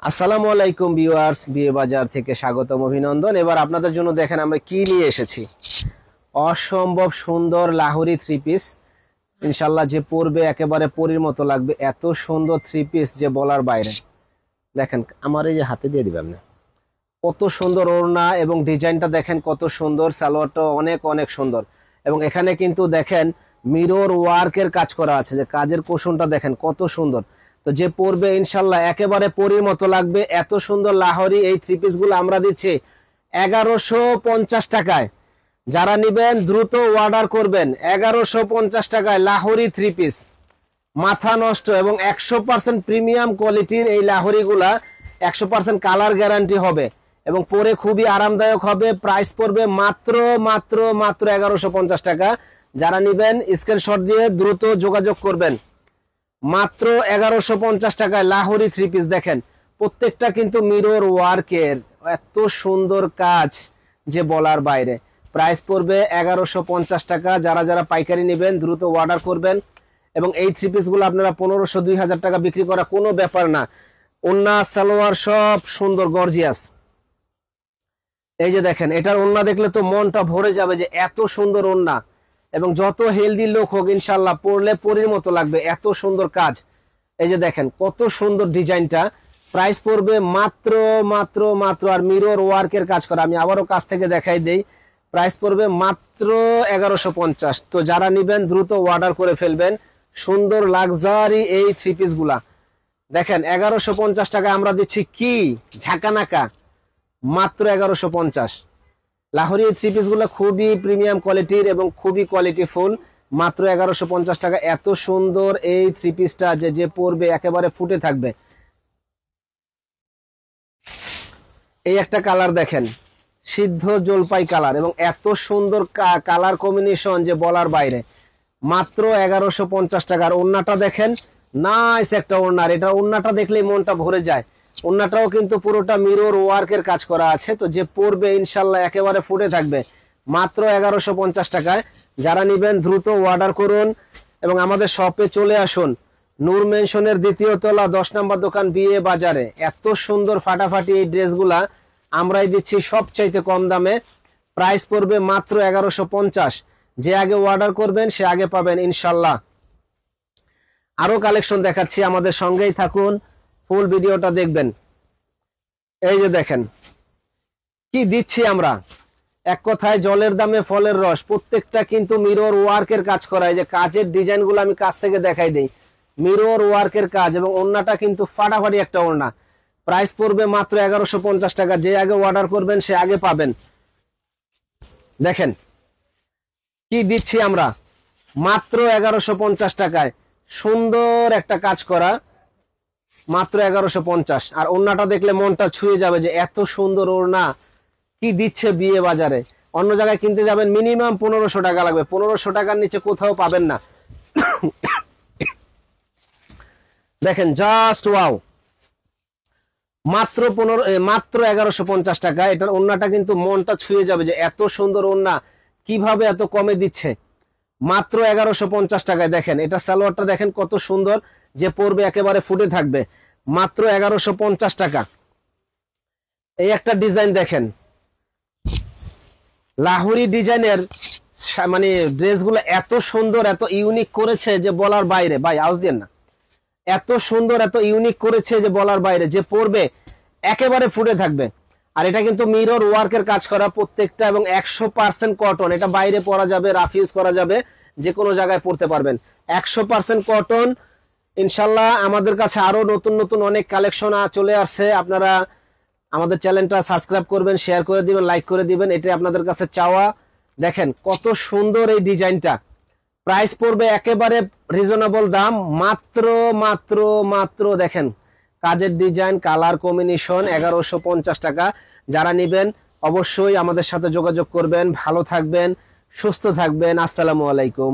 আসসালামু আলাইকুম ভিউয়ার্স, বিয়ে বাজার থেকে স্বাগতম, অভিনন্দন। এবার আপনাদের জন্য দেখেন আমরা কি নিয়ে এসেছি। অসম্ভব সুন্দর লাহোরি থ্রি পিস, ইনশাল্লাহ যে পরবে একেবারে পরীর মতো লাগবে। এত সুন্দর থ্রি পিস যে বলার বাইরে। দেখেন আমার এই যে হাতে দিয়ে দিবেন না, কত সুন্দর ওড়না এবং ডিজাইনটা দেখেন কত সুন্দর। সালোয়ারটা অনেক অনেক সুন্দর এবং এখানে কিন্তু দেখেন মিরর ওয়ার্কের কাজ করা আছে, যে কাজের কৌশলটা দেখেন কত সুন্দর। তো যে পরবে ইনশাল্লাহ একেবারে পরীর মতো লাগবে। এত সুন্দর লাহোরি এই থ্রি পিস গুলো আমরা দিচ্ছি 1150 টাকায়। যারা নিবেন দ্রুত অর্ডার করবেন। 1150 টাকায় লাহোরি থ্রি পিস, মাথা নষ্ট এবং 100% প্রিমিয়াম কোয়ালিটির এই লাহোরি গুলা। 100% কালার গ্যারান্টি হবে এবং পরে খুবই আরামদায়ক হবে। প্রাইস পড়বে মাত্র মাত্র মাত্র 1150 টাকা। যারা নিবেন স্ক্রিনশট দিয়ে দ্রুত যোগাযোগ করবেন। মাত্র 1150 টাকায় লাহোরি থ্রি পিস। দেখেন প্রত্যেকটা কিন্তু মিরর ওয়ার্কের, এত সুন্দর কাজ যে বলার বাইরে। প্রাইস পড়বে 1150 টাকা। যারা যারা পাইকারি নেবেন দ্রুত অর্ডার করবেন এবং এই থ্রি পিস গুলো আপনারা 1500-2000 টাকা বিক্রি করা কোনো ব্যাপার না। ওন্না সালোয়ার সব সুন্দর গর্জিয়াস। এই যে দেখেন এটার ওন্না দেখলে তো মনটা ভরে যাবে যে এত সুন্দর ওন্না, এবং যত হেলদি লোক হোক ইনশাল্লাহ পরলে পরীর মতো লাগবে। এত সুন্দর কাজ। এই যে দেখেন কত সুন্দর ডিজাইনটা। প্রাইস পড়বে মাত্র মাত্র মাত্র, আর মিরর ওয়ার্কের কাজ করা, আমি আবারও কাছ থেকে দেখাই দেই। প্রাইস পড়বে মাত্র 1150। তো যারা নিবেন দ্রুত অর্ডার করে ফেলবেন। সুন্দর লাক্সারি এই থ্রি পিস গুলা দেখেন 1150 টাকা আমরা দিচ্ছি কি ঝাঁকানাকা, মাত্র 1150। লাহোরি থ্রি পিস গুলো খুবই প্রিমিয়াম কোয়ালিটির এবং খুবই কোয়ালিটিফুল। মাত্র 1150 টাকা। এত সুন্দর এই থ্রি পিসটা যে পরবে একেবারে ফুটে থাকবে। এই একটা কালার দেখেন, সিদ্ধ জলপাই কালার, এবং এত সুন্দর কালার কম্বিনেশন যে বলার বাইরে। মাত্র 1150 টাকার। ওড়নাটা দেখেন, নাইস একটা ওড়না। এটা ওড়নাটা দেখলেই মনটা ভরে যায়। ওড়নাটাও কিন্তু পুরোটা মিরর ওয়ার্কের কাজ করা আছে। তো যে পরবে ইনশাল্লাহ একেবারে ফুটে থাকবে। মাত্র 1150 টাকায়। যারা নিবেন দ্রুত অর্ডার করুন এবং আমাদের শপে চলে আসুন। নূর মেনশনের দ্বিতীয় তলা 10 নম্বর দোকান, বিয়ে বাজারে। এত সুন্দর ফাটাফাটি এই ড্রেসগুলা আমরাই দিচ্ছি সবচাইতে কম দামে। প্রাইস পড়বে মাত্র 1150। যে আগে অর্ডার করবেন সে আগে পাবেন ইনশাল্লাহ। আরো কালেকশন দেখাচ্ছি, আমাদের সঙ্গেই থাকুন, ফুল ভিডিওটা দেখবেন। এই যে দেখেন কি দিচ্ছি আমরা, এক কথায় জলের দামে ফলের রস। প্রত্যেকটা কিন্তু মিরর ওয়ার্কের কাজ করা। এই যে কাজের ডিজাইন গুলো আমি কাছ থেকে দেখাই দেই, মিরর ওয়ার্কের কাজ, এবং ওড়নাটা কিন্তু ফাটাফাটি একটা ওড়না। প্রাইস পড়বে মাত্র 1150 টাকা। যে আগে অর্ডার করবেন সে আগে পাবেন। দেখেন কি দিচ্ছি আমরা, মাত্র 1150 টাকায়। সুন্দর একটা কাজ করা, মাত্র 1150। আর ওড়নাটা দেখলে মনটা ছুঁয়ে যাবে যে এত সুন্দর ওড়না কি দিচ্ছে বিয়ে বাজারে। অন্য জায়গায় কিনতে যাবেন মিনিমাম 1500 টাকা লাগবে। 1500 টাকার নিচে কোথাও পাবেন না। দেখেন জাস্ট ওয়াও, মাত্র 1150 টাকা। এটার ওড়নাটা কিন্তু মনটা ছুঁয়ে যাবে যে এত সুন্দর ওড়না কিভাবে এত কমে দিচ্ছে। মাত্র 1150 টাকায়। দেখেন এটা সালোয়ারটা দেখেন কত সুন্দর, যে পরবে একেবারে ফুটে থাকবে। মাত্র 1150 টাকা। এই একটা ডিজাইন দেখেন, লাহোরি ডিজাইনের মানে ড্রেসগুলো এত সুন্দর, এত ইউনিক করেছে যে বলার বাইরে। ভাই আওয়াজ দেন না, এত সুন্দর এত ইউনিক করেছে যে বলার বাইরে। যে পরবে একেবারে ফুটে থাকবে। আর এটা কিন্তু মিরর ওয়ার্কের কাজ করা প্রত্যেকটা, এবং 100% কটন। এটা বাইরে পরা যাবে, রাফ ইউজ করা যাবে, যে কোনো জায়গায় পরতে পারবেন। 100% কটন ইনশাল্লাহ। আমাদের কাছে আরো নতুন নতুন অনেক কালেকশন চলে আসছে। আপনারা আমাদের চ্যানেলটা সাবস্ক্রাইব করবেন, শেয়ার করে দিবেন, লাইক করে দিবেন, এটাই আপনাদের কাছে চাওয়া। দেখেন কত সুন্দর এই ডিজাইনটা। প্রাইস পড়বে একেবারে রিজনেবল দাম, মাত্র মাত্র মাত্র। দেখেন কাজের ডিজাইন, কালার কম্বিনেশন, 1150 টাকা। যারা নেবেন অবশ্যই আমাদের সাথে যোগাযোগ করবেন। ভালো থাকবেন, সুস্থ থাকবেন। আসসালামু আলাইকুম।